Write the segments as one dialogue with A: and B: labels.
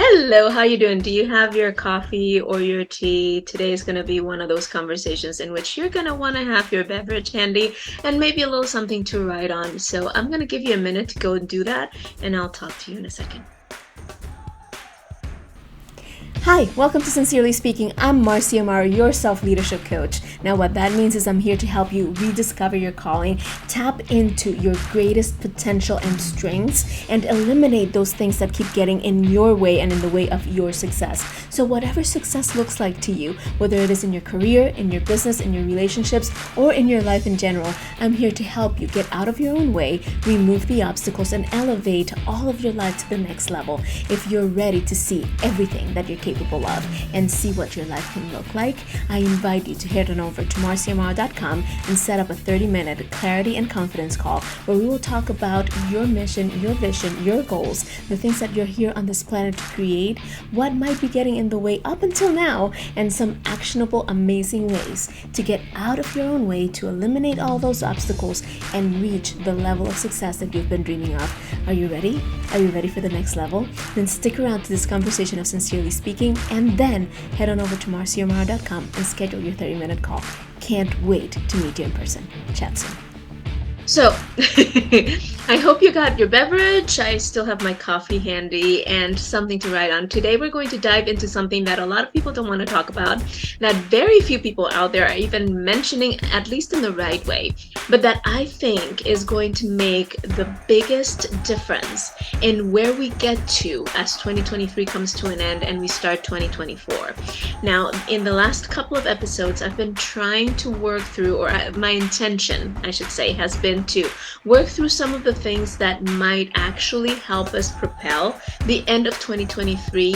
A: Hello, how you doing? Do you have your coffee or your tea? Today is going to be one of those conversations in which you're going to want to have your beverage handy and maybe a little something to write on. So I'm going to give you a minute to go and do that, and I'll talk to you in a second.
B: Hi, welcome to Sincerely Speaking. I'm Marcia Amaro, your self leadership coach. Now, what that means is I'm here to help you rediscover your calling, tap into your greatest potential and strengths, and eliminate those things that keep getting in your way and in the way of your success. So, whatever success looks like to you, whether it is in your career, in your business, in your relationships, or in your life in general, I'm here to help you get out of your own way, remove the obstacles, and elevate all of your life to the next level. If you're ready to see everything that you're capable of and see what your life can look like, I invite you to head on over to marciamara.com and set up a 30-minute clarity and confidence call where we will talk about your mission, your vision, your goals, the things that you're here on this planet to create, what might be getting in the way up until now, and some actionable, amazing ways to get out of your own way to eliminate all those obstacles and reach the level of success that you've been dreaming of. Are you ready? Are you ready for the next level? Then stick around to this conversation of Sincerely Speaking and then head on over to marciamara.com and schedule your 30-minute call. Can't wait to meet you in person. Chat soon.
A: So, I hope you got your beverage. I still have my coffee handy and something to write on. Today, we're going to dive into something that a lot of people don't want to talk about, that very few people out there are even mentioning, at least in the right way, but that I think is going to make the biggest difference in where we get to as 2023 comes to an end and we start 2024. Now, in the last couple of episodes, I've been trying to work through, or my intention, I should say, has been to work through some of the things that might actually help us propel the end of 2023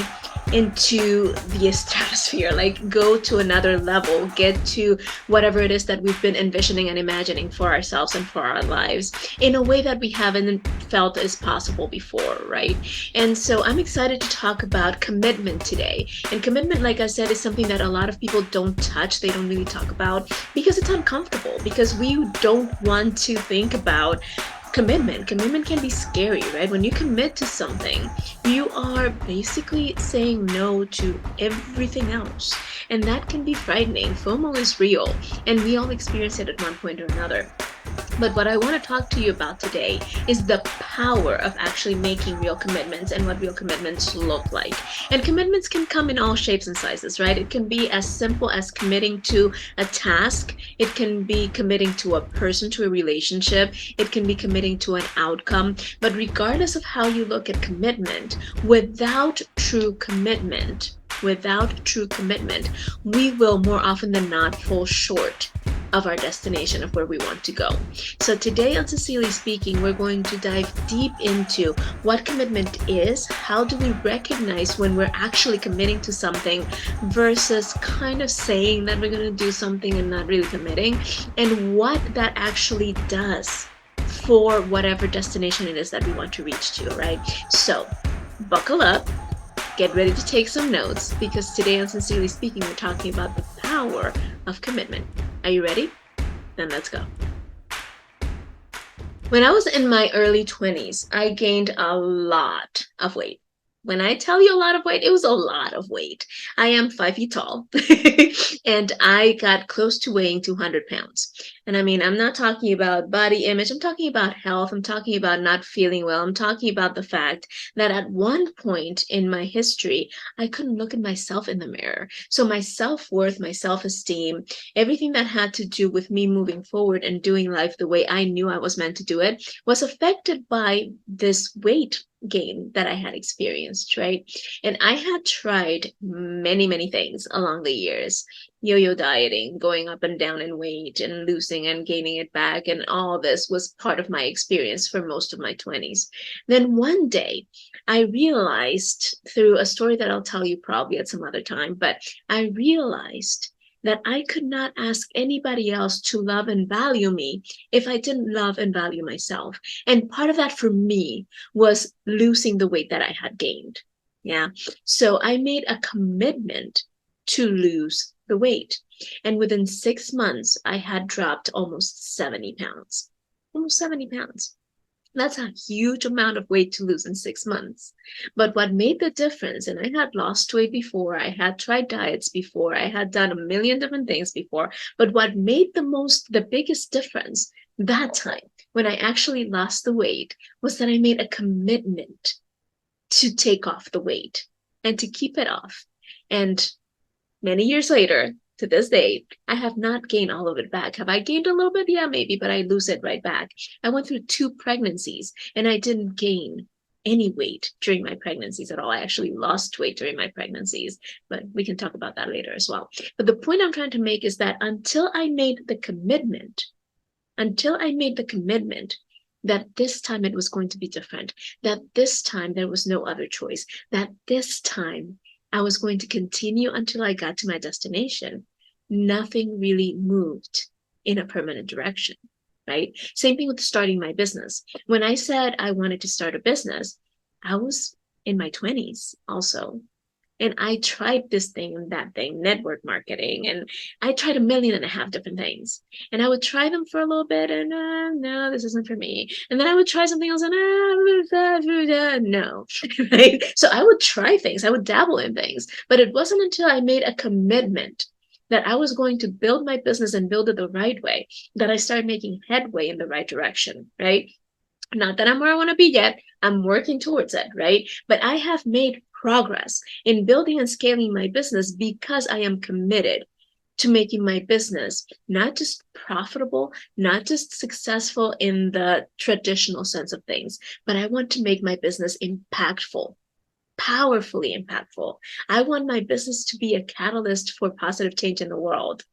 A: into the stratosphere, like go to another level, get to whatever it is that we've been envisioning and imagining for ourselves and for our lives in a way that we haven't felt is possible before, right? And so I'm excited to talk about commitment today. And commitment, like I said, is something that a lot of people don't touch, they don't really talk about because it's uncomfortable, because we don't want to think about commitment. Commitment can be scary, right? When you commit to something, you are basically saying no to everything else. And that can be frightening. FOMO is real, and we all experience it at one point or another. But what I want to talk to you about today is the power of actually making real commitments and what real commitments look like. And commitments can come in all shapes and sizes, right? It can be as simple as committing to a task, it can be committing to a person, to a relationship, it can be committing to an outcome. But regardless of how you look at commitment, without true commitment, we will more often than not fall short of our destination of where we want to go. So today on Sincerely Speaking, we're going to dive deep into what commitment is, how do we recognize when we're actually committing to something versus kind of saying that we're going to do something and not really committing, and what that actually does for whatever destination it is that we want to reach to, right? So buckle up, get ready to take some notes, because today on Sincerely Speaking, we're talking about the power of commitment. Are you ready? Then let's go. When I was in my early 20s, I gained a lot of weight. When I tell you a lot of weight, it was a lot of weight. I am 5 feet tall and I got close to weighing 200 pounds. And I mean, I'm not talking about body image, I'm talking about health, I'm talking about not feeling well, I'm talking about the fact that at one point in my history, I couldn't look at myself in the mirror. So my self worth, my self esteem, everything that had to do with me moving forward and doing life the way I knew I was meant to do it was affected by this weight gain that I had experienced, right? And I had tried many, many things along the years. Yo-yo dieting, going up and down in weight and losing and gaining it back. And all this was part of my experience for most of my 20s. Then one day, I realized through a story that I'll tell you probably at some other time, but I realized that I could not ask anybody else to love and value me if I didn't love and value myself. And part of that for me was losing the weight that I had gained. Yeah. So I made a commitment to lose the weight. And within 6 months, I had dropped almost 70 pounds. Almost 70 pounds. That's a huge amount of weight to lose in 6 months. But what made the difference, and I had lost weight before, I had tried diets before, I had done a million different things before, but what made the biggest difference that time when I actually lost the weight was that I made a commitment to take off the weight and to keep it off. And many years later, to this day, I have not gained all of it back. Have I gained a little bit? Yeah, maybe, but I lose it right back. I went through 2 pregnancies and I didn't gain any weight during my pregnancies at all. I actually lost weight during my pregnancies, but we can talk about that later as well. But the point I'm trying to make is that until I made the commitment that this time it was going to be different, that this time there was no other choice, that this time I was going to continue until I got to my destination, nothing really moved in a permanent direction, right? Same thing with starting my business. When I said I wanted to start a business, I was in my 20s also. And I tried this thing and that thing, network marketing, and I tried 1.5 million different things. And I would try them for a little bit, and no, this isn't for me. And then I would try something else, and no, right? So I would try things, I would dabble in things, but it wasn't until I made a commitment that I was going to build my business and build it the right way that I started making headway in the right direction, right? Not that I'm where I want to be yet. I'm working towards it, right? But I have made progress in building and scaling my business because I am committed to making my business not just profitable, not just successful in the traditional sense of things, but I want to make my business impactful, powerfully impactful. I want my business to be a catalyst for positive change in the world.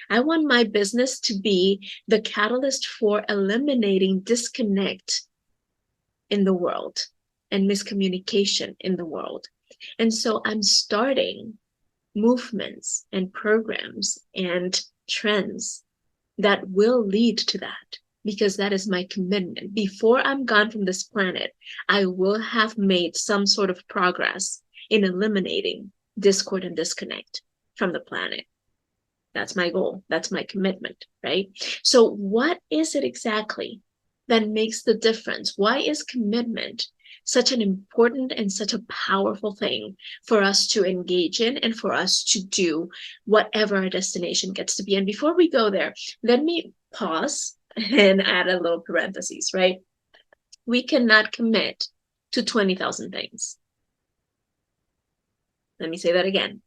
A: I want my business to be the catalyst for eliminating disconnect in the world and miscommunication in the world. And so I'm starting movements and programs and trends that will lead to that because that is my commitment. Before I'm gone from this planet, I will have made some sort of progress in eliminating discord and disconnect from the planet. That's my goal. That's my commitment, right? So, what is it exactly that makes the difference? Why is commitment such an important and such a powerful thing for us to engage in and for us to do whatever our destination gets to be? And before we go there, let me pause and add a little parentheses, right? We cannot commit to 20,000 things. Let me say that again.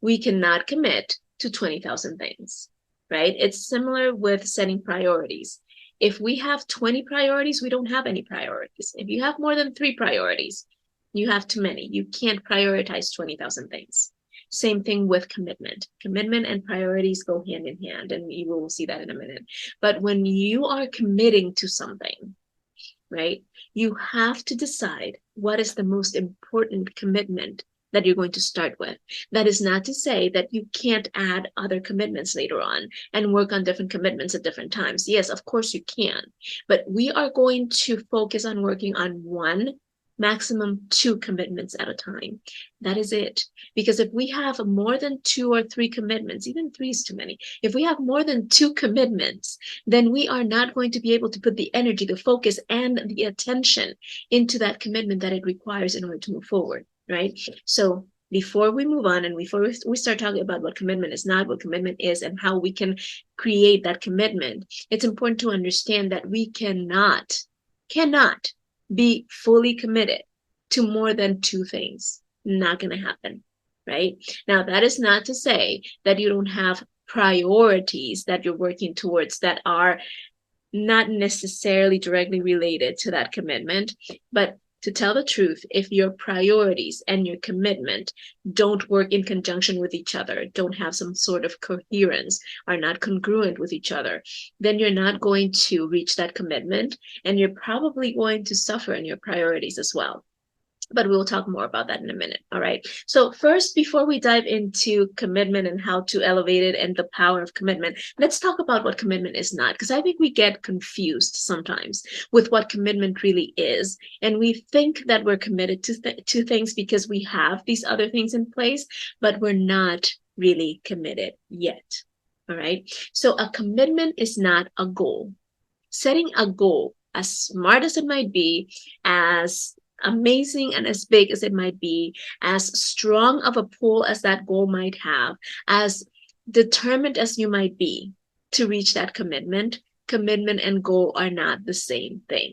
A: We cannot commit to 20,000 things, right? It's similar with setting priorities. If we have 20 priorities, we don't have any priorities. If you have more than 3 priorities, you have too many. You can't prioritize 20,000 things. Same thing with commitment. Commitment and priorities go hand in hand, and we will see that in a minute. But when you are committing to something, right, you have to decide what is the most important commitment that you're going to start with. That is not to say that you can't add other commitments later on and work on different commitments at different times. Yes, of course you can, but we are going to focus on working on one, maximum 2 commitments at a time. That is it. Because if we have more than 2 or 3 commitments, even 3 is too many. If we have more than 2 commitments, then we are not going to be able to put the energy, the focus, and the attention into that commitment that it requires in order to move forward, right? So before we move on and before we start talking about what commitment is not, what commitment is, and how we can create that commitment, it's important to understand that we cannot be fully committed to more than 2 things. Not going to happen, right? Now, that is not to say that you don't have priorities that you're working towards that are not necessarily directly related to that commitment, but to tell the truth, if your priorities and your commitment don't work in conjunction with each other, don't have some sort of coherence, are not congruent with each other, then you're not going to reach that commitment and you're probably going to suffer in your priorities as well. But we'll talk more about that in a minute. All right. So first, before we dive into commitment and how to elevate it and the power of commitment, let's talk about what commitment is not, because I think we get confused sometimes with what commitment really is. And we think that we're committed to things because we have these other things in place, but we're not really committed yet. All right. So a commitment is not a goal. Setting a goal, as smart as it might be, as amazing and as big as it might be, as strong of a pull as that goal might have, as determined as you might be to reach that commitment, commitment and goal are not the same thing.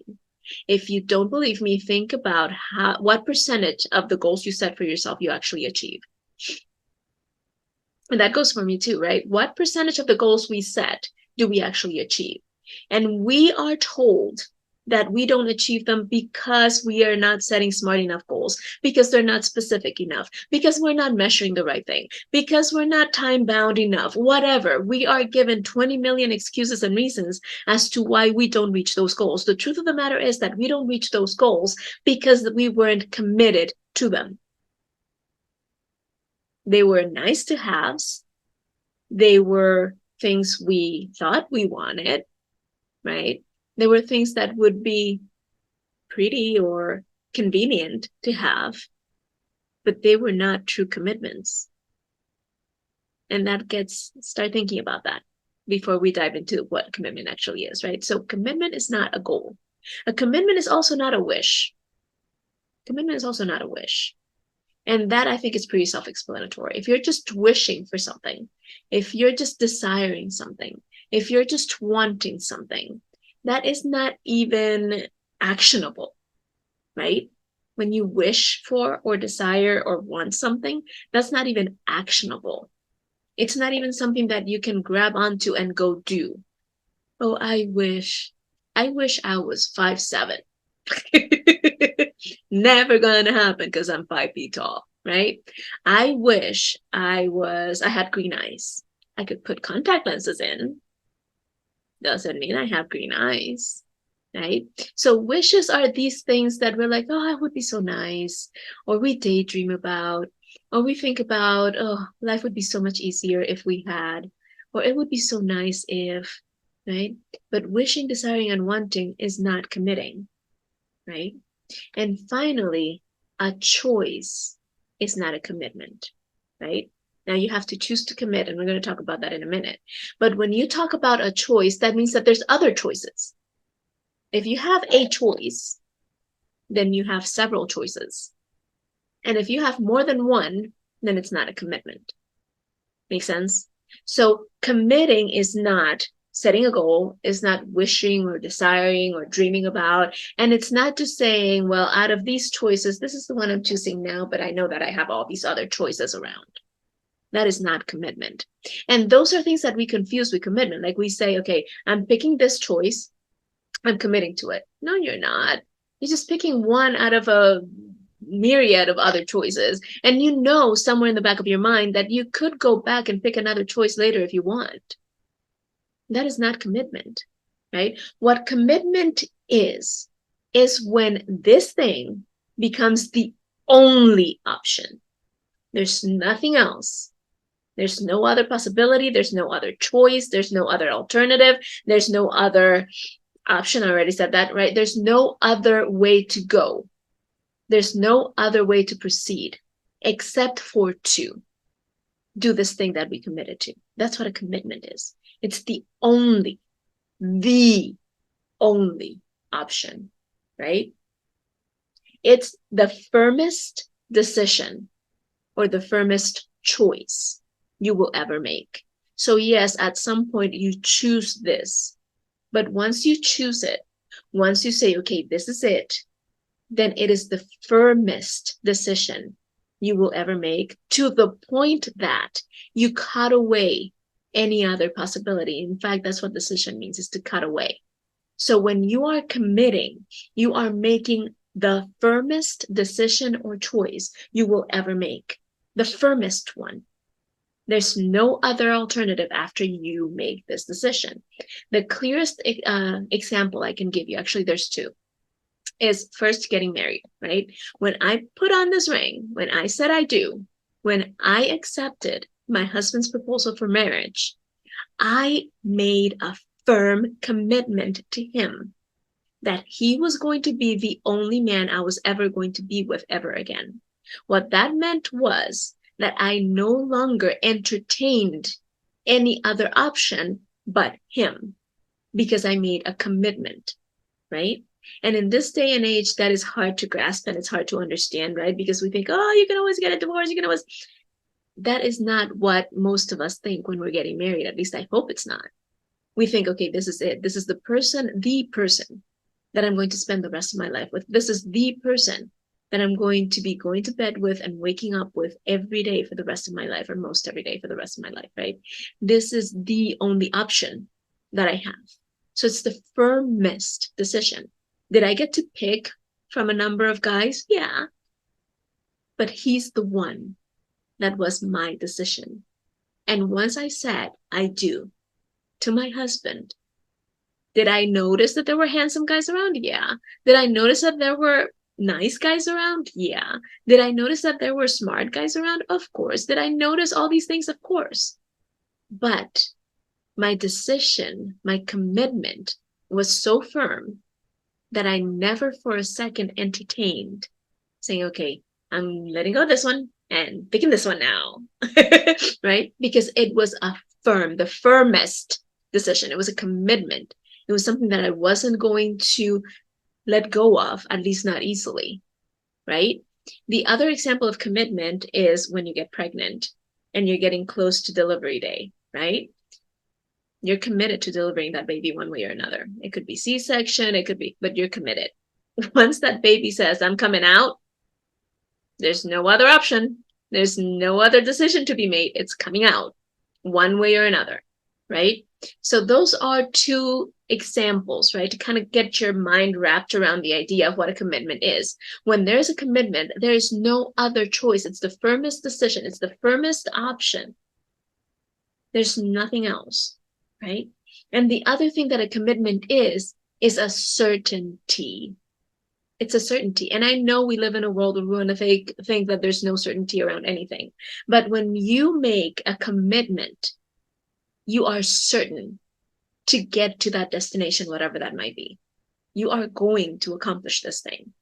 A: If you don't believe me, think about what percentage of the goals you set for yourself you actually achieve. And that goes for me too, right? What percentage of the goals we set do we actually achieve? And we are told that we don't achieve them because we are not setting smart enough goals, because they're not specific enough, because we're not measuring the right thing, because we're not time bound enough, whatever. We are given 20 million excuses and reasons as to why we don't reach those goals. The truth of the matter is that we don't reach those goals because we weren't committed to them. They were nice to haves. They were things we thought we wanted, right? They were things that would be pretty or convenient to have, but they were not true commitments. And start thinking about that before we dive into what commitment actually is, right? So commitment is not a goal. A commitment is also not a wish. Commitment is also not a wish. And that I think is pretty self-explanatory. If you're just wishing for something, if you're just desiring something, if you're just wanting something, that is not even actionable, right? When you wish for or desire or want something, that's not even actionable. It's not even something that you can grab onto and go do. Oh, I wish I was 5'7". Never gonna happen because I'm 5 feet tall, right? I wish I had green eyes. I could put contact lenses in. Doesn't mean I have green eyes, right? So wishes are these things that we're like, oh, it would be so nice, or we daydream about, or we think about, oh, life would be so much easier if we had, or it would be so nice if, right? But wishing, desiring, and wanting is not committing, right? And finally, a choice is not a commitment, right? Now you have to choose to commit, and we're going to talk about that in a minute. But when you talk about a choice, that means that there's other choices. If you have a choice, then you have several choices. And if you have more than one, then it's not a commitment. Make sense? So committing is not setting a goal, is not wishing or desiring or dreaming about. And it's not just saying, well, out of these choices, this is the one I'm choosing now, but I know that I have all these other choices around. That is not commitment. And those are things that we confuse with commitment. Like we say, okay, I'm picking this choice, I'm committing to it. No, you're not. You're just picking one out of a myriad of other choices. And you know somewhere in the back of your mind that you could go back and pick another choice later if you want. That is not commitment, right? What commitment is when this thing becomes the only option. There's nothing else. There's no other possibility. There's no other choice. There's no other alternative. There's no other option. I already said that, right? There's no other way to go. There's no other way to proceed except for to do this thing that we committed to. That's what a commitment is. It's the only option, right? It's the firmest decision or the firmest choice you will ever make. So yes, at some point you choose this, but once you choose it, once you say, okay, this is it, then it is the firmest decision you will ever make, to the point that you cut away any other possibility. In fact, that's what decision means, is to cut away. So when you are committing, you are making the firmest decision or choice you will ever make, the firmest one. There's no other alternative after you make this decision. The clearest example I can give you, actually there's two, is first getting married, right? When I put on this ring, when I said I do, when I accepted my husband's proposal for marriage, I made a firm commitment to him that he was going to be the only man I was ever going to be with ever again. What that meant was that I no longer entertained any other option but him, because I made a commitment, right? And in this day and age, that is hard to grasp and it's hard to understand, right? Because we think, oh, you can always get a divorce, you can always. That is not what most of us think when we're getting married. At least I hope it's not. We think, okay, this is it. This is the person that I'm going to spend the rest of my life with. This is the person that I'm going to be going to bed with and waking up with every day for the rest of my life, or most every day for the rest of my life, right? This is the only option that I have. So it's the firmest decision. Did I get to pick from a number of guys? Yeah. But he's the one that was my decision. And once I said, I do, to my husband, did I notice that there were handsome guys around? Yeah. Did I notice that there were nice guys around? Yeah. Did I notice that there were smart guys around? Of course. Did I notice all these things? Of course. But my decision, my commitment was so firm that I never for a second entertained saying, okay, I'm letting go of this one and picking this one now. Right? Because it was the firmest decision. It was a commitment. It was something that I wasn't going to let go of, at least not easily. Right? The other example of commitment is when you get pregnant and you're getting close to delivery day, right? You're committed to delivering that baby one way or another. It could be C-section, it could be, but you're committed. Once that baby says, I'm coming out, there's no other option. There's no other decision to be made. It's coming out one way or another, right? So those are two examples, right? To kind of get your mind wrapped around the idea of what a commitment is. When there's a commitment, there is no other choice. It's the firmest decision. It's the firmest option. There's nothing else, right? And the other thing that a commitment is a certainty. It's a certainty. And I know we live in a world where we want to think that there's no certainty around anything. But when you make a commitment, you are certain to get to that destination, whatever that might be. You are going to accomplish this thing.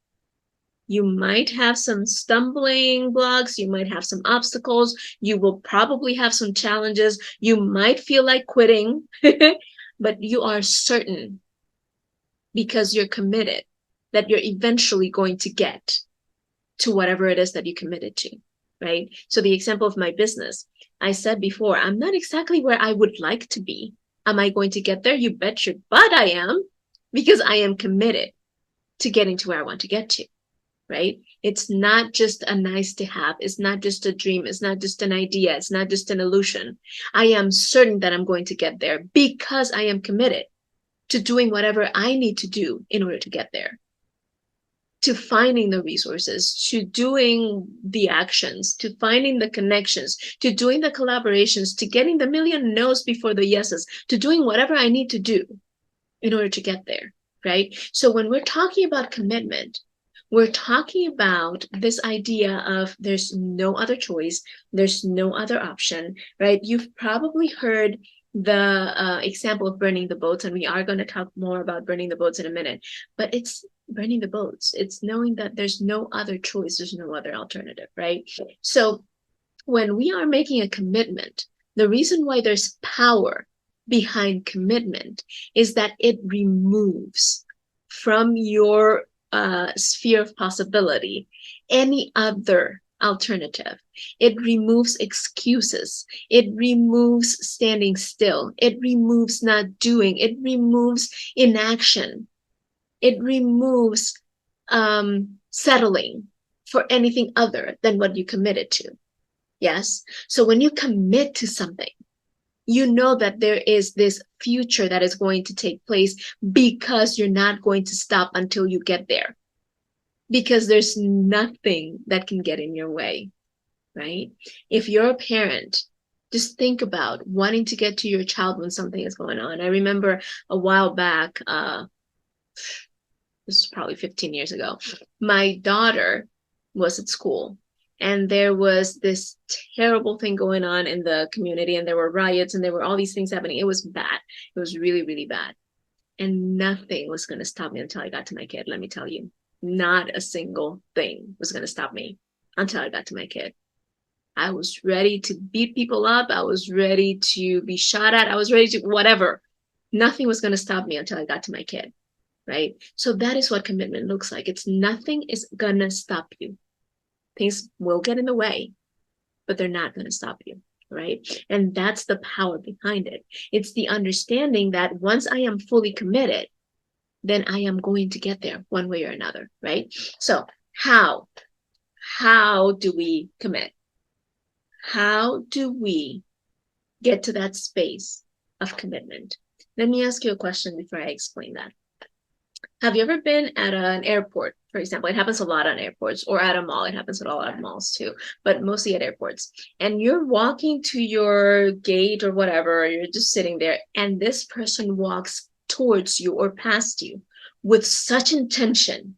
A: You might have some stumbling blocks. You might have some obstacles. You will probably have some challenges. You might feel like quitting, but you are certain because you're committed that you're eventually going to get to whatever it is that you committed to, right? So the example of my business, I said before, I'm not exactly where I would like to be. Am I going to get there? You bet your butt I am, because I am committed to getting to where I want to get to, right? It's not just a nice to have. It's not just a dream. It's not just an idea. It's not just an illusion. I am certain that I'm going to get there because I am committed to doing whatever I need to do in order to get there, to finding the resources, to doing the actions, to finding the connections, to doing the collaborations, to getting the million no's before the yeses, to doing whatever I need to do in order to get there, right? So when we're talking about commitment, we're talking about this idea of there's no other choice, there's no other option, right? You've probably heard the example of burning the boats, and we are going to talk more about burning the boats in a minute, but it's burning the boats. It's knowing that there's no other choice, there's no other alternative, right? So when we are making a commitment, the reason why there's power behind commitment is that it removes from your sphere of possibility any other alternative. It removes excuses. It removes standing still. It removes not doing. It removes inaction. It removes settling for anything other than what you committed to. Yes. So when you commit to something, you know that there is this future that is going to take place because you're not going to stop until you get there. Because there's nothing that can get in your way, right? If you're a parent, just think about wanting to get to your child when something is going on. I remember a while back, this is probably 15 years ago, my daughter was at school and there was this terrible thing going on in the community, and there were riots and there were all these things happening. It was bad. It was really, really bad. And nothing was going to stop me until I got to my kid, let me tell you. Not a single thing was going to stop me until I got to my kid. I was ready to beat people up. I was ready to be shot at. I was ready to whatever. Nothing was going to stop me until I got to my kid. right? So that is what commitment looks like. It's nothing is gonna stop you. Things will get in the way, but they're not gonna stop you, right? And that's the power behind it. It's the understanding that once I am fully committed, then I am going to get there one way or another, right? So how? How do we commit? How do we get to that space of commitment? Let me ask you a question before I explain that. Have you ever been at an airport, for example? It happens a lot on airports, or at a mall. It happens at a lot of malls too, but mostly at airports. And you're walking to your gate or whatever, or you're just sitting there, and this person walks towards you or past you with such intention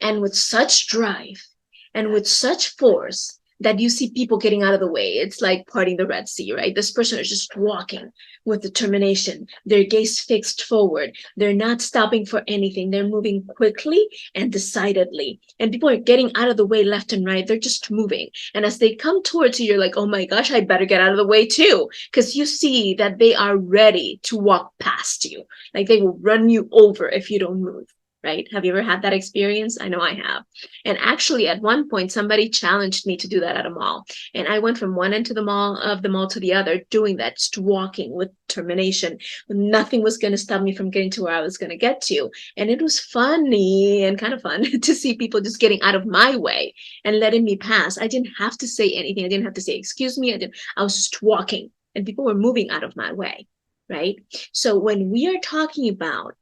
A: and with such drive and with such force that you see people getting out of the way. It's like parting the Red Sea, right? This person is just walking with determination, their gaze fixed forward. They're not stopping for anything. They're moving quickly and decidedly. And people are getting out of the way left and right. They're just moving. And as they come towards you, you're like, oh my gosh, I better get out of the way too. Because you see that they are ready to walk past you. Like they will run you over if you don't move. Right? Have you ever had that experience? I know I have. And actually, at one point, somebody challenged me to do that at a mall. And I went from one end of the mall to the other, doing that, just walking with determination. Nothing was going to stop me from getting to where I was going to get to. And it was funny and kind of fun to see people just getting out of my way and letting me pass. I didn't have to say anything. I didn't have to say, excuse me. I was just walking and people were moving out of my way. Right? So when we are talking about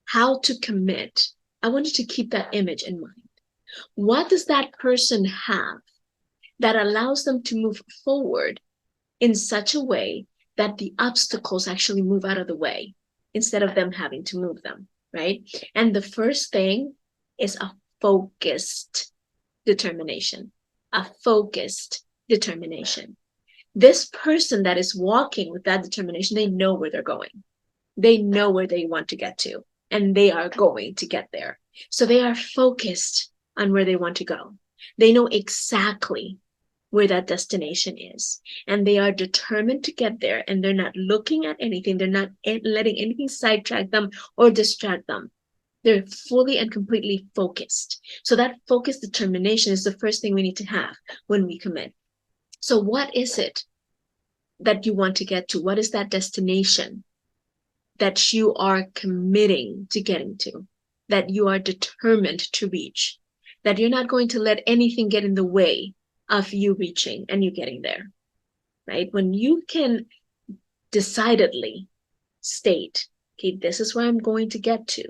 A: how to commit, I want you to keep that image in mind. What does that person have that allows them to move forward in such a way that the obstacles actually move out of the way instead of them having to move them, right? And the first thing is a focused determination, a focused determination. This person that is walking with that determination, they know where they're going. They know where they want to get to, and they are going to get there. So they are focused on where they want to go. They know exactly where that destination is, and they are determined to get there, and they're not looking at anything. They're not letting anything sidetrack them or distract them. They're fully and completely focused. So that focused determination is the first thing we need to have when we commit. So what is it that you want to get to? What is that destination that you are committing to getting to, that you are determined to reach, that you're not going to let anything get in the way of you reaching and you getting there, right? When you can decidedly state, okay, this is where I'm going to get to,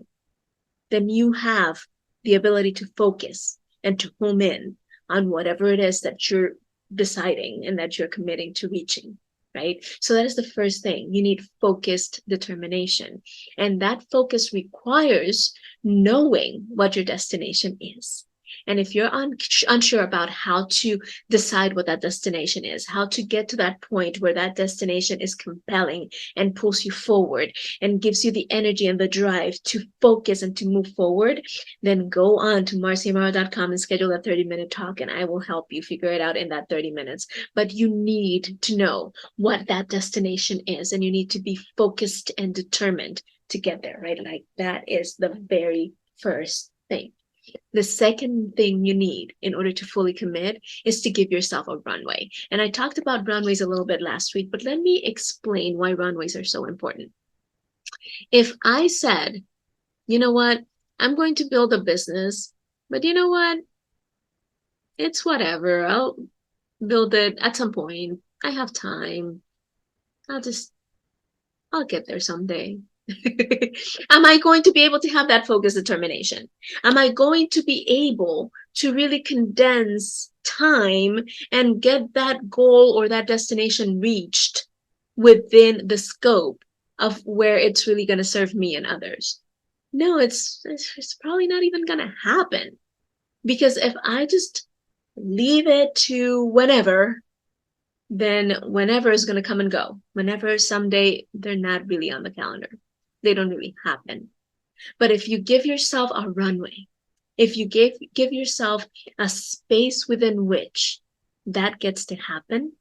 A: then you have the ability to focus and to home in on whatever it is that you're deciding and that you're committing to reaching. Right? So that is the first thing. You need focused determination. And that focus requires knowing what your destination is. And if you're unsure about how to decide what that destination is, how to get to that point where that destination is compelling and pulls you forward and gives you the energy and the drive to focus and to move forward, then go on to marciamaro.com and schedule a 30-minute talk, and I will help you figure it out in that 30 minutes. But you need to know what that destination is, and you need to be focused and determined to get there, right? Like that is the very first thing. The second thing you need in order to fully commit is to give yourself a runway. And I talked about runways a little bit last week, but let me explain why runways are so important. If I said, you know what, I'm going to build a business, but you know what, it's whatever, I'll build it at some point. I have time. I'll get there someday. Am I going to be able to have that focus determination? Am I going to be able to really condense time and get that goal or that destination reached within the scope of where it's really going to serve me and others? No, it's probably not even going to happen, because if I just leave it to whenever, then whenever is going to come and go. Whenever, someday, they're not really on the calendar. They don't really happen. But if you give yourself a runway, if you give yourself a space within which that gets to happen,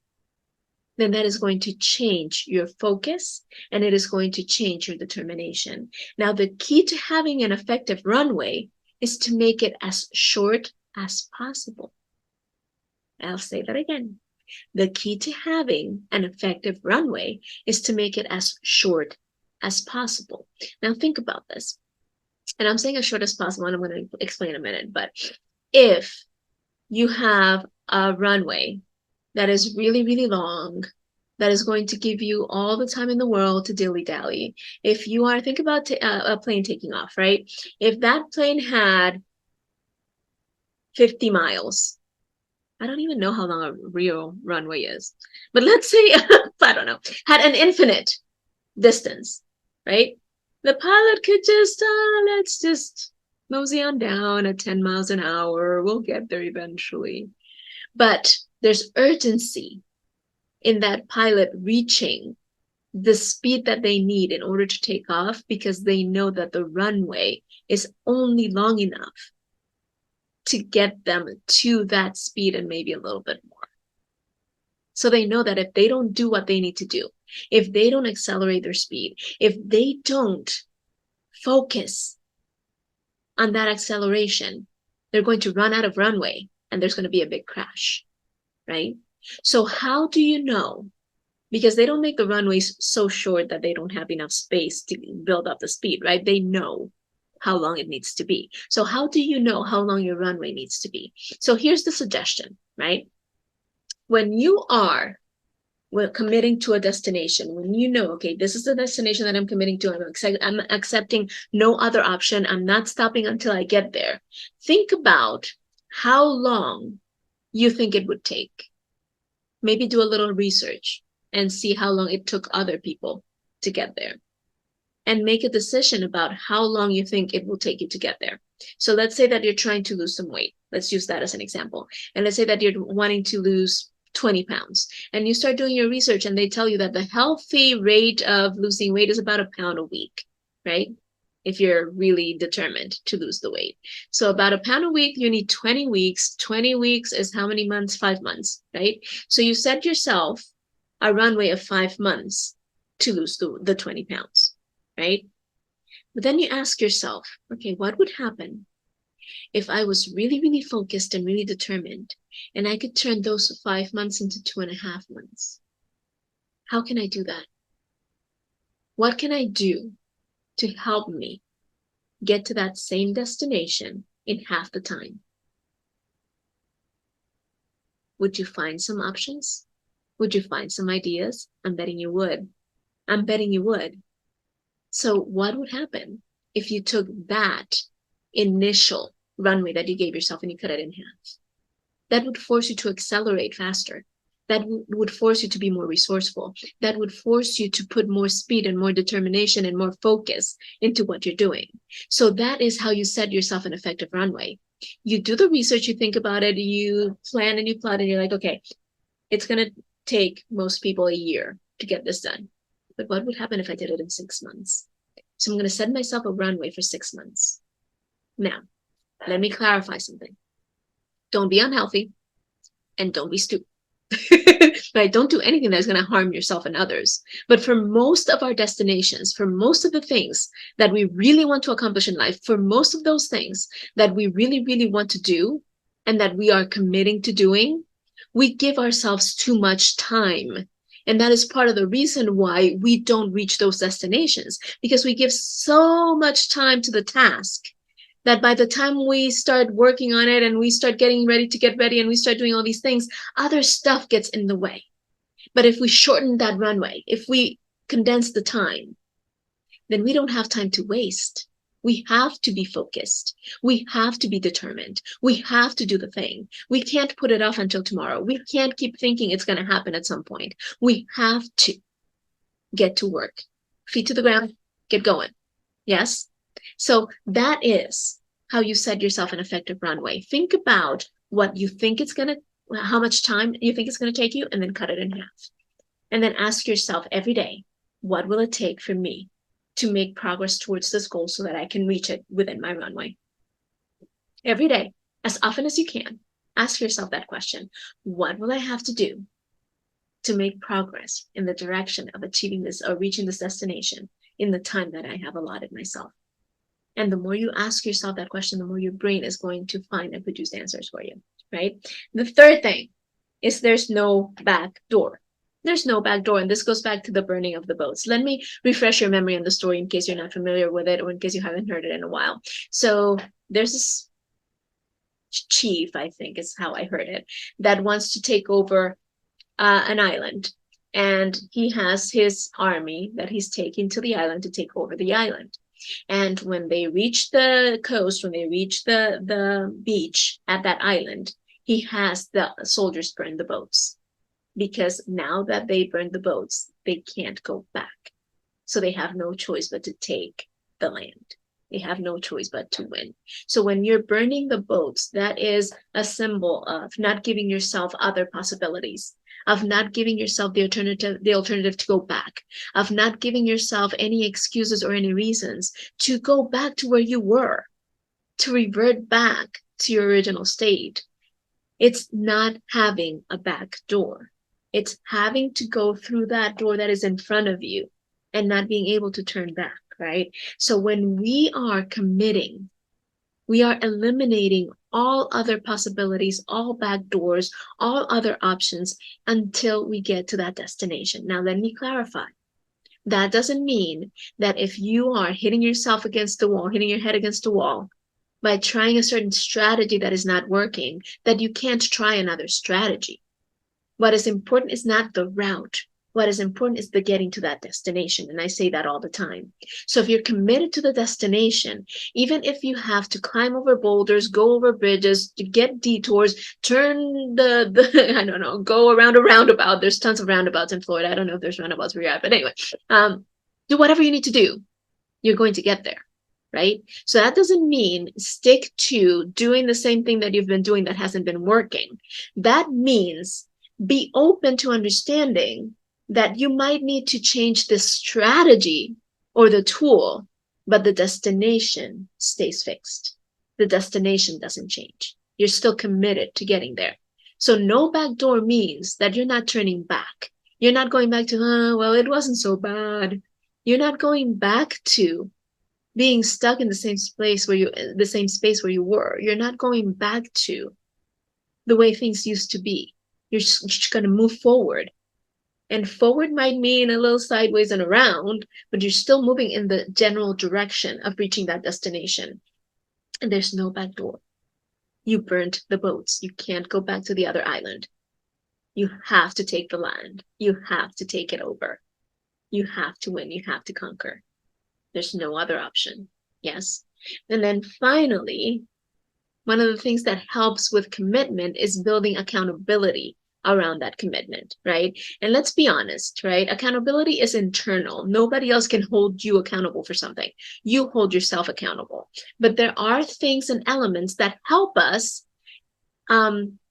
A: then that is going to change your focus and it is going to change your determination. Now, the key to having an effective runway is to make it as short as possible. I'll say that again. The key to having an effective runway is to make it as short as possible. Now, think about this. And I'm saying as short as possible, and I'm going to explain in a minute. But if you have a runway that is really, really long, that is going to give you all the time in the world to dilly-dally. If you are, think about a plane taking off, right? If that plane had 50 miles, I don't even know how long a real runway is, but let's say, I don't know, had an infinite distance, right? The pilot could just, let's just mosey on down at 10 miles an hour. We'll get there eventually. But there's urgency in that pilot reaching the speed that they need in order to take off because they know that the runway is only long enough to get them to that speed and maybe a little bit more. So they know that if they don't do what they need to do, if they don't accelerate their speed, if they don't focus on that acceleration, they're going to run out of runway and there's going to be a big crash, right? So how do you know? Because they don't make the runways so short that they don't have enough space to build up the speed, right? They know how long it needs to be. So how do you know how long your runway needs to be? So here's the suggestion, right? When you are committing to a destination, when you know, okay, this is the destination that I'm committing to, I'm accepting no other option, I'm not stopping until I get there. Think about how long you think it would take. Maybe do a little research and see how long it took other people to get there. And make a decision about how long you think it will take you to get there. So let's say that you're trying to lose some weight. Let's use that as an example. And let's say that you're wanting to lose 20 pounds. And you start doing your research and they tell you that the healthy rate of losing weight is about a pound a week, right? If you're really determined to lose the weight. So about a pound a week, you need 20 weeks. 20 weeks is how many months? 5 months, right? So you set yourself a runway of 5 months to lose the 20 pounds, right? But then you ask yourself, okay, what would happen if I was really, really focused and really determined and I could turn those 5 months into 2.5 months? How can I do that? What can I do to help me get to that same destination in half the time? Would you find some options? Would you find some ideas? I'm betting you would. I'm betting you would. So what would happen if you took that initial runway that you gave yourself and you cut it in half? That would force you to accelerate faster. That would force you to be more resourceful. That would force you to put more speed and more determination and more focus into what you're doing. So that is how you set yourself an effective runway. You do the research, you think about it, you plan and you plot, and you're like, okay, it's going to take most people a year to get this done. But what would happen if I did it in 6 months? So I'm going to set myself a runway for 6 months. Now, let me clarify something. Don't be unhealthy and don't be stupid. Right? Don't do anything that's going to harm yourself and others. But for most of our destinations, for most of the things that we really want to accomplish in life, for most of those things that we really, really want to do and that we are committing to doing, we give ourselves too much time. And that is part of the reason why we don't reach those destinations, because we give so much time to the task that by the time we start working on it and we start getting ready to get ready and we start doing all these things, other stuff gets in the way. But if we shorten that runway, if we condense the time, then we don't have time to waste. We have to be focused. We have to be determined. We have to do the thing. We can't put it off until tomorrow. We can't keep thinking it's going to happen at some point. We have to get to work. Feet to the ground, get going. Yes? So that is how you set yourself an effective runway. Think about what you think it's going to, how much time you think it's going to take you, and then cut it in half. And then ask yourself every day, what will it take for me to make progress towards this goal so that I can reach it within my runway? Every day, as often as you can, ask yourself that question. What will I have to do to make progress in the direction of achieving this or reaching this destination in the time that I have allotted myself? And the more you ask yourself that question, the more your brain is going to find and produce answers for you, right? The third thing is there's no back door. There's no back door. And this goes back to the burning of the boats. Let me refresh your memory on the story in case you're not familiar with it or in case you haven't heard it in a while. So there's this chief, I think is how I heard it, that wants to take over an island. And he has his army that he's taking to the island to take over the island. And when they reach the coast, when they reach the beach at that island, he has the soldiers burn the boats, because now that they burned the boats, they can't go back. So they have no choice but to take the land. They have no choice but to win. So when you're burning the boats, that is a symbol of not giving yourself other possibilities, of not giving yourself the alternative to go back, of not giving yourself any excuses or any reasons to go back to where you were, to revert back to your original state. It's not having a back door. It's having to go through that door that is in front of you and not being able to turn back, right? So when we are committing, we are eliminating all other possibilities, all back doors, all other options until we get to that destination. Now, let me clarify. That doesn't mean that if you are hitting yourself against the wall, hitting your head against the wall, by trying a certain strategy that is not working, that you can't try another strategy. What is important is not the route. What is important is the getting to that destination. And I say that all the time. So if you're committed to the destination, even if you have to climb over boulders, go over bridges, to get detours, turn the I don't know, go around a roundabout. There's tons of roundabouts in Florida. I don't know if there's roundabouts where you're at, but anyway, do whatever you need to do. You're going to get there. Right? So that doesn't mean stick to doing the same thing that you've been doing that hasn't been working. That means be open to understanding that you might need to change the strategy or the tool, but the destination stays fixed. The destination doesn't change. You're still committed to getting there. So no back door means that you're not turning back. You're not going back to, well, it wasn't so bad. You're not going back to being stuck in the same space where you were. You're not going back to the way things used to be. You're just going to move forward. And forward might mean a little sideways and around, but you're still moving in the general direction of reaching that destination. And there's no back door. You burnt the boats. You can't go back to the other island. You have to take the land. You have to take it over. You have to win. You have to conquer. There's no other option. Yes. And then finally, one of the things that helps with commitment is building accountability around that commitment, right? And let's be honest, right? Accountability is internal. Nobody else can hold you accountable for something. You hold yourself accountable. But there are things and elements that help us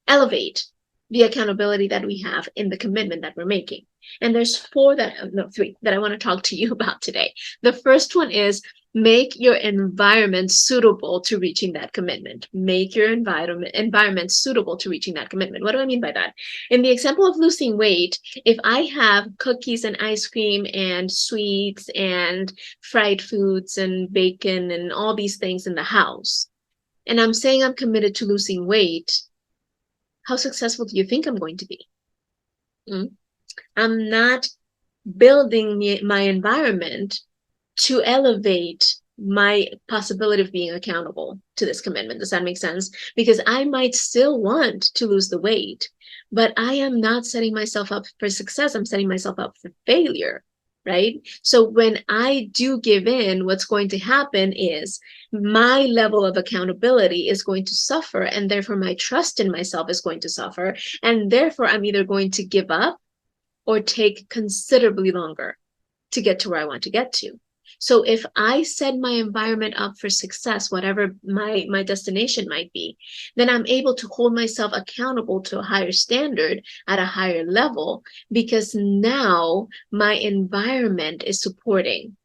A: elevate the accountability that we have in the commitment that we're making. And there's three that I want to talk to you about today. The first one is make your environment suitable to reaching that commitment. Make your environment suitable to reaching that commitment. What do I mean by that? In the example of losing weight, if I have cookies and ice cream and sweets and fried foods and bacon and all these things in the house, and I'm saying I'm committed to losing weight, how successful do you think I'm going to be? I'm not building my environment to elevate my possibility of being accountable to this commitment. Does that make sense? Because I might still want to lose the weight, but I am not setting myself up for success. I'm setting myself up for failure, right? So when I do give in, what's going to happen is my level of accountability is going to suffer, and therefore my trust in myself is going to suffer. And therefore I'm either going to give up or take considerably longer to get to where I want to get to. So if I set my environment up for success, whatever my destination might be, then I'm able to hold myself accountable to a higher standard at a higher level, because now my environment is supporting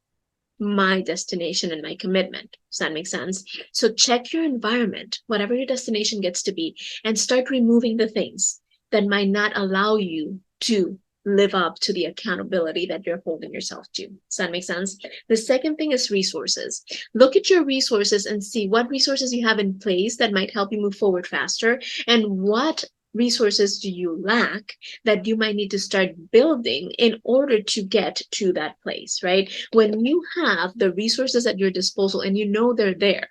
A: my destination and my commitment. Does that make sense? So check your environment, whatever your destination gets to be, and start removing the things that might not allow you to live up to the accountability that you're holding yourself to. Does that make sense? The second thing is resources. Look at your resources and see what resources you have in place that might help you move forward faster, and what resources do you lack that you might need to start building in order to get to that place, right? When you have the resources at your disposal and you know they're there,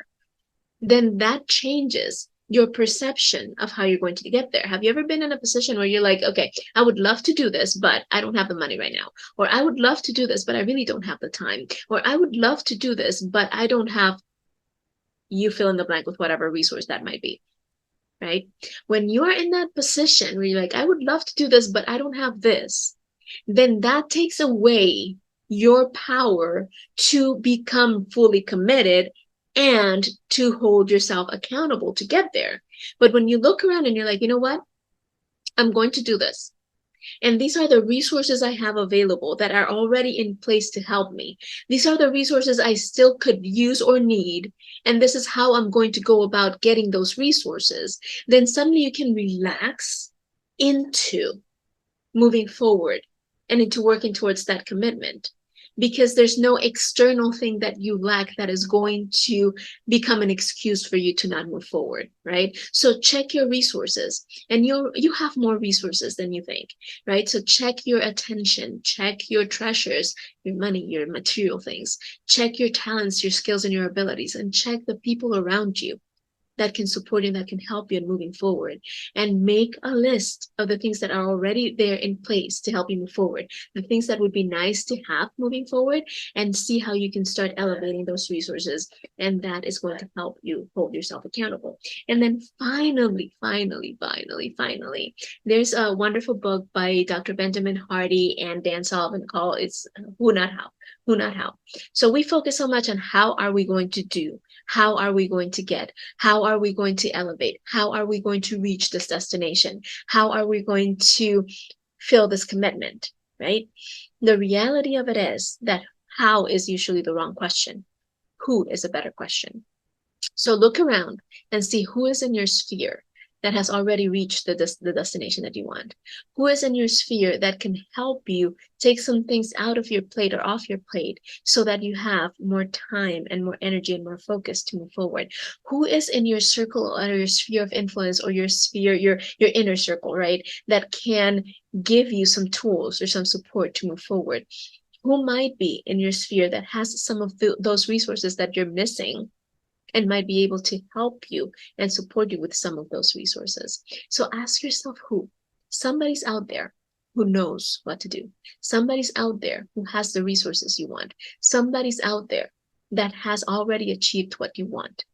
A: then that changes your perception of how you're going to get there. Have you ever been in a position where you're like, okay, I would love to do this, but I don't have the money right now? Or I would love to do this, but I really don't have the time. Or I would love to do this, but I don't have, you fill in the blank with whatever resource that might be, right? When you are in that position where you're like, I would love to do this, but I don't have this, then that takes away your power to become fully committed and to hold yourself accountable to get there. But when you look around and you're like, you know what? I'm going to do this. And these are the resources I have available that are already in place to help me. These are the resources I still could use or need. And this is how I'm going to go about getting those resources. Then suddenly you can relax into moving forward and into working towards that commitment, because there's no external thing that you lack that is going to become an excuse for you to not move forward, right? So check your resources, and you have more resources than you think, right? So check your attention, check your treasures, your money, your material things, check your talents, your skills, and your abilities, and check the people around you that can support you, that can help you in moving forward. And make a list of the things that are already there in place to help you move forward, the things that would be nice to have moving forward, and see how you can start elevating those resources. And that is going to help you hold yourself accountable. And then finally, there's a wonderful book by Dr. Benjamin Hardy and Dan Sullivan called It's Who Not How. Who Not How. So we focus so much on how are we going to do, how are we going to get, how are we going to elevate, how are we going to reach this destination, how are we going to fill this commitment, right? The reality of it is that how is usually the wrong question. Who is a better question. So look around and see who is in your sphere that has already reached the destination that you want. Who is in your sphere that can help you take some things out of your plate or off your plate so that you have more time and more energy and more focus to move forward. Who is in your circle or your sphere of influence, or your sphere, your inner circle, right? That can give you some tools or some support to move forward. Who might be in your sphere that has some of those resources that you're missing, and might be able to help you and support you with some of those resources. So ask yourself who. Somebody's out there who knows what to do. Somebody's out there who has the resources you want. Somebody's out there that has already achieved what you want,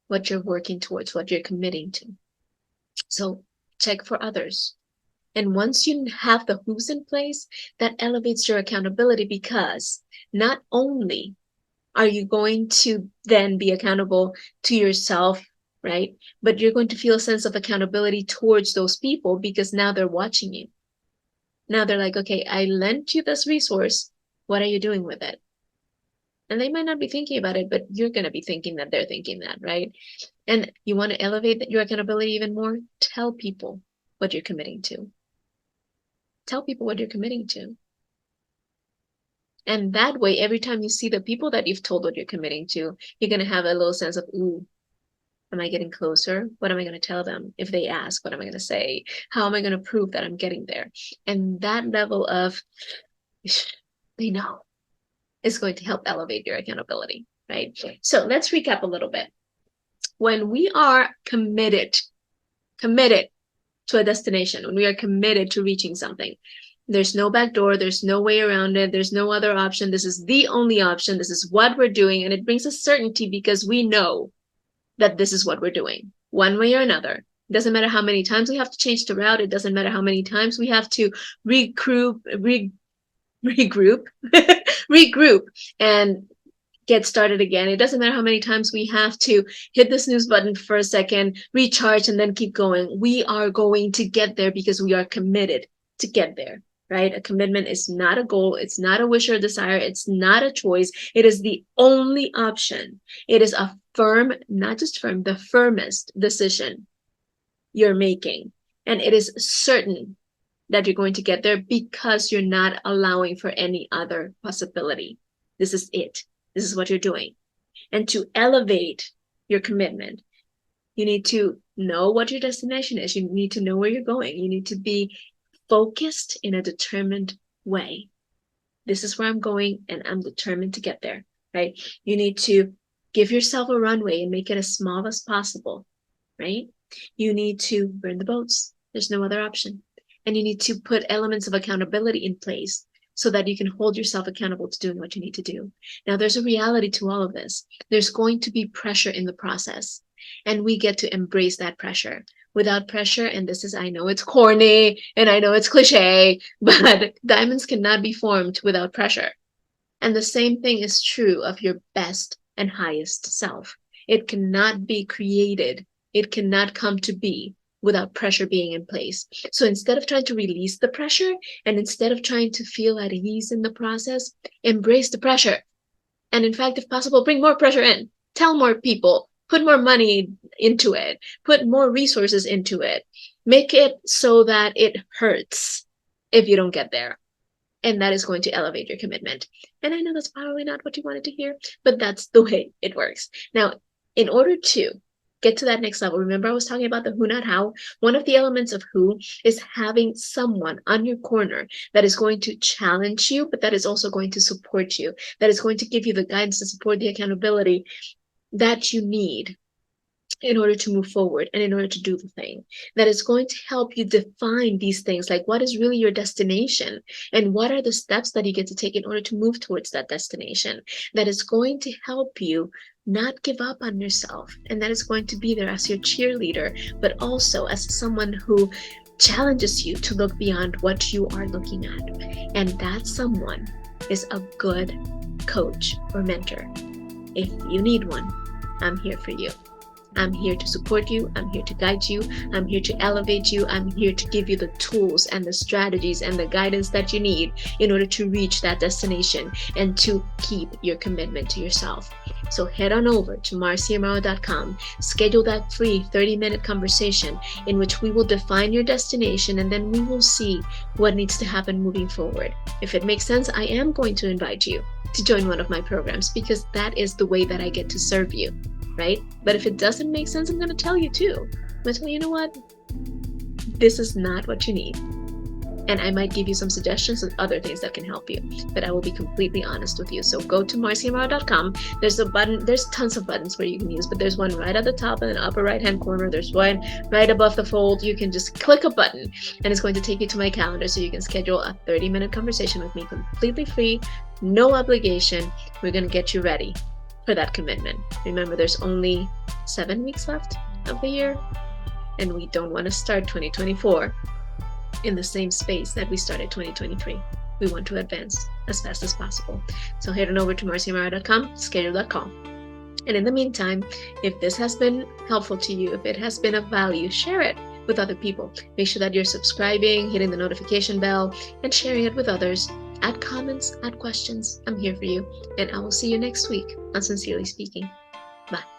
A: what you're working towards, what you're committing to. So check for others. And once you have the who's in place, that elevates your accountability, because not only are you going to then be accountable to yourself, right? But you're going to feel a sense of accountability towards those people, because now they're watching you. Now they're like, okay, I lent you this resource. What are you doing with it? And they might not be thinking about it, but you're going to be thinking that they're thinking that, right? And you want to elevate your accountability even more? Tell people what you're committing to. Tell people what you're committing to. And that way, every time you see the people that you've told what you're committing to, you're going to have a little sense of, ooh, am I getting closer? What am I going to tell them? If they ask, what am I going to say? How am I going to prove that I'm getting there? And that level of, they know, is going to help elevate your accountability, right? So let's recap a little bit. When we are committed to a destination, when we are committed to reaching something, there's no back door. There's no way around it. There's no other option. This is the only option. This is what we're doing. And it brings us certainty, because we know that this is what we're doing, one way or another. It doesn't matter how many times we have to change the route. It doesn't matter how many times we have to regroup, regroup and get started again. It doesn't matter how many times we have to hit the snooze button for a second, recharge, and then keep going. We are going to get there because we are committed to get there. Right? A commitment is not a goal. It's not a wish or a desire. It's not a choice. It is the only option. It is a firm, not just firm, the firmest decision you're making. And it is certain that you're going to get there because you're not allowing for any other possibility. This is it. This is what you're doing. And to elevate your commitment, you need to know what your destination is. You need to know where you're going. You need to be focused in a determined way. This is where I'm going, and I'm determined to get there, right? You need to give yourself a runway and make it as small as possible, right? You need to burn the boats. There's no other option. And you need to put elements of accountability in place so that you can hold yourself accountable to doing what you need to do. Now, there's a reality to all of this. There's going to be pressure in the process, and we get to embrace that pressure. Without pressure, and this is, I know it's corny and I know it's cliche, but diamonds cannot be formed without pressure. And the same thing is true of your best and highest self. It cannot be created, it cannot come to be without pressure being in place. So instead of trying to release the pressure, and instead of trying to feel at ease in the process, embrace the pressure. And in fact, if possible, bring more pressure in. Tell more people, put more money into it, put more resources into it. Make it so that it hurts if you don't get there. And that is going to elevate your commitment. And I know that's probably not what you wanted to hear, but that's the way it works. Now, in order to get to that next level, remember I was talking about the who, not how. One of the elements of who is having someone on your corner that is going to challenge you, but that is also going to support you, that is going to give you the guidance, the support, the accountability that you need in order to move forward and in order to do the thing, that is going to help you define these things, like what is really your destination and what are the steps that you get to take in order to move towards that destination, that is going to help you not give up on yourself, and that is going to be there as your cheerleader, but also as someone who challenges you to look beyond what you are looking at. And that someone is a good coach or mentor. If you need one, I'm here for you. I'm here to support you. I'm here to guide you. I'm here to elevate you. I'm here to give you the tools and the strategies and the guidance that you need in order to reach that destination and to keep your commitment to yourself. So head on over to marciamaro.com, schedule that free 30-minute conversation in which we will define your destination, and then we will see what needs to happen moving forward. If it makes sense, I am going to invite you to join one of my programs, because that is the way that I get to serve you. Right? But if it doesn't make sense, I'm going to tell you too. I'm going to tell you, you know what? This is not what you need. And I might give you some suggestions of other things that can help you. But I will be completely honest with you. So go to marciamaro.com. There's a button. There's tons of buttons where you can use, but there's one right at the top in the upper right-hand corner. There's one right above the fold. You can just click a button and it's going to take you to my calendar so you can schedule a 30-minute conversation with me completely free, no obligation. We're going to get you ready for that commitment. Remember, there's only 7 weeks left of the year, and we don't want to start 2024 in the same space that we started 2023. We want to advance as fast as possible. So head on over to marciamaro.com, schedule that call. And in the meantime, if this has been helpful to you, if it has been of value, share it with other people. Make sure that you're subscribing, hitting the notification bell, and sharing it with others. Add comments, add questions. I'm here for you. And I will see you next week on Sincerely Speaking. Bye.